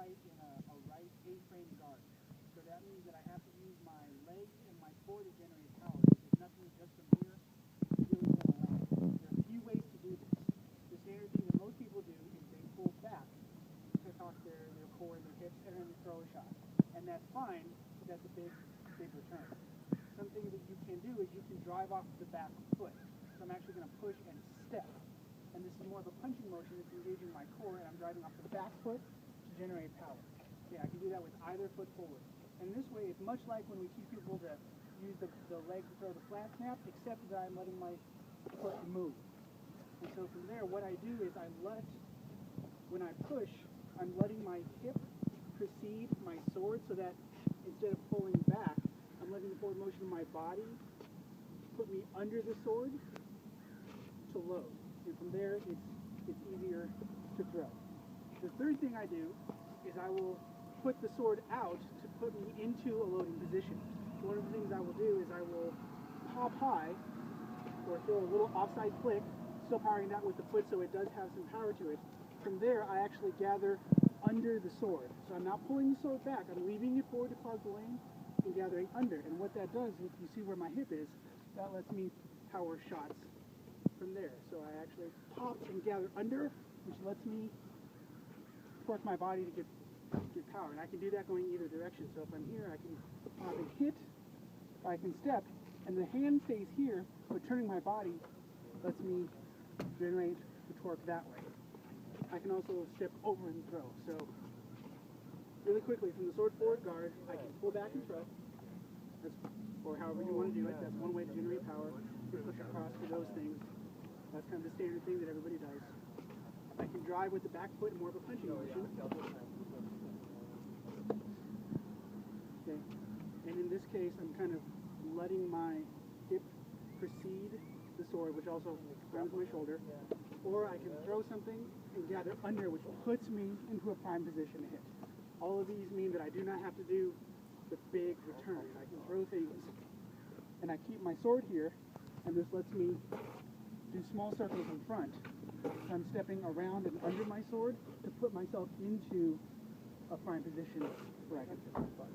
fight in a right A-frame guard. So that means that I have to use my legs and my core to generate power. There's nothing just from here to really going to land. There are a few ways to do this. The standard thing that most people do is they pull back to cock their core and their hips and then they throw a shot. And that's fine, but that's a big return. Something that you can do is you can drive off the back foot. So I'm actually going to push and step. And this is more of a punching motion. It's engaging my core, and I'm driving off the back foot to generate power. Yeah, I can do that with either foot forward. And in this way, it's much like when we teach people to use the leg to throw the flat snap, except that I'm letting my foot move. And so from there, what I do is when I push, I'm letting my hip precede my sword so that instead of pulling back, I'm letting the forward motion of my body put me under the sword to load. And from there, it's easier to throw. The third thing I do is I will put the sword out to put me into a loading position. So one of the things I will do is I will pop high or throw a little offside flick, still powering that with the foot so it does have some power to it. From there, I actually gather under the sword. So I'm not pulling the sword back. I'm leaving it forward to clog the lane and gathering under. And what that does, if you see where my hip is, that lets me power shots from there. So I actually pop and gather under, which lets me torque my body to get power. And I can do that going either direction. So if I'm here, I can pop and hit, or I can step, and the hand stays here, but turning my body lets me generate the torque that way. I can also step over and throw. So really quickly, from the sword forward guard, I can pull back and thrust, or however you want to do it. That's one way to generate power. Push across for those things. That's kind of the standard thing that everybody does. I can drive with the back foot, more of a punching motion. Okay. And in this case, I'm kind of letting my hip precede the sword, which also grounds my shoulder. Or I can throw something and gather under, which puts me into a prime position to hit. All of these mean that I do not have to do the big return. I can throw things, and I keep my sword here, and this lets me do small circles in front. So I'm stepping around and under my sword to put myself into a prime position where I can hit my butt.